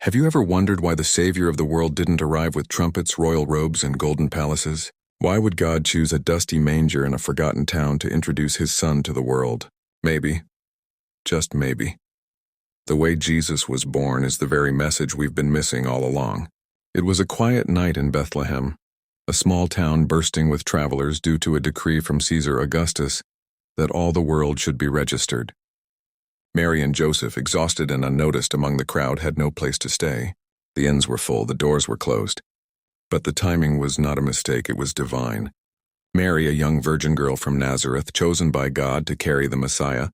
Have you ever wondered why the Savior of the world didn't arrive with trumpets, royal robes, and golden palaces? Why would God choose a dusty manger in a forgotten town to introduce his Son to the world? Maybe, just maybe, the way Jesus was born is the very message we've been missing all along. It was a quiet night in Bethlehem, a small town bursting with travelers due to a decree from Caesar Augustus that all the world should be registered. Mary and Joseph, exhausted and unnoticed among the crowd, had no place to stay. The inns were full, the doors were closed. But the timing was not a mistake, it was divine. Mary, a young virgin girl from Nazareth, chosen by God to carry the Messiah,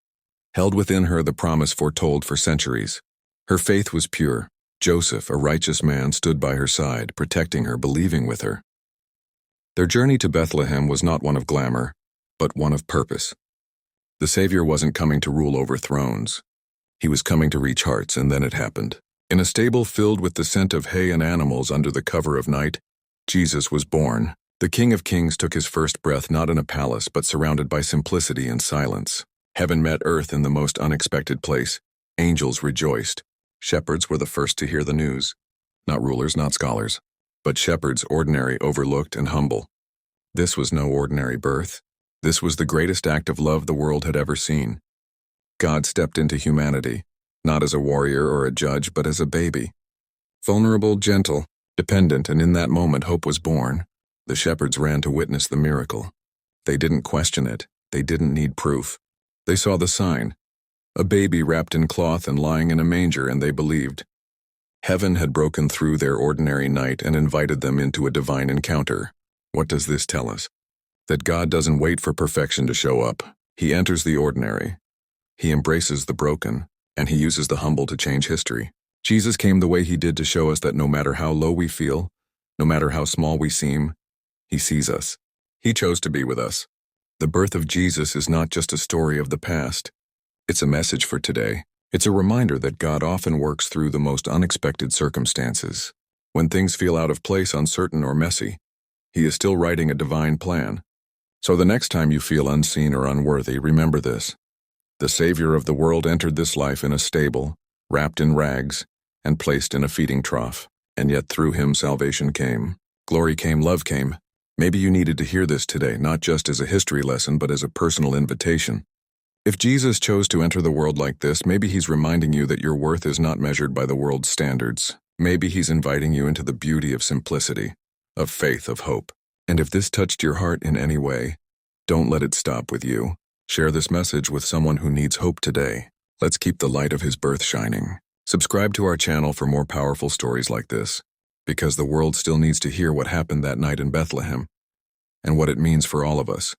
held within her the promise foretold for centuries. Her faith was pure. Joseph, a righteous man, stood by her side, protecting her, believing with her. Their journey to Bethlehem was not one of glamour, but one of purpose. The Savior wasn't coming to rule over thrones. He was coming to reach hearts, and then it happened. In a stable filled with the scent of hay and animals under the cover of night, Jesus was born. The King of Kings took his first breath not in a palace, but surrounded by simplicity and silence. Heaven met earth in the most unexpected place. Angels rejoiced. Shepherds were the first to hear the news. Not rulers, not scholars, but shepherds, ordinary, overlooked, and humble. This was no ordinary birth. This was the greatest act of love the world had ever seen. God stepped into humanity, not as a warrior or a judge, but as a baby. Vulnerable, gentle, dependent, and in that moment hope was born. The shepherds ran to witness the miracle. They didn't question it. They didn't need proof. They saw the sign. A baby wrapped in cloth and lying in a manger, and they believed. Heaven had broken through their ordinary night and invited them into a divine encounter. What does this tell us? That God doesn't wait for perfection to show up. He enters the ordinary. He embraces the broken, and he uses the humble to change history. Jesus came the way he did to show us that no matter how low we feel, no matter how small we seem, he sees us. He chose to be with us. The birth of Jesus is not just a story of the past. It's a message for today. It's a reminder that God often works through the most unexpected circumstances. When things feel out of place, uncertain, or messy, he is still writing a divine plan. So the next time you feel unseen or unworthy, remember this. The Savior of the world entered this life in a stable, wrapped in rags, and placed in a feeding trough. And yet through him salvation came. Glory came, love came. Maybe you needed to hear this today, not just as a history lesson, but as a personal invitation. If Jesus chose to enter the world like this, maybe he's reminding you that your worth is not measured by the world's standards. Maybe he's inviting you into the beauty of simplicity, of faith, of hope. And if this touched your heart in any way, don't let it stop with you. Share this message with someone who needs hope today. Let's keep the light of his birth shining. Subscribe to our channel for more powerful stories like this, because the world still needs to hear what happened that night in Bethlehem and what it means for all of us.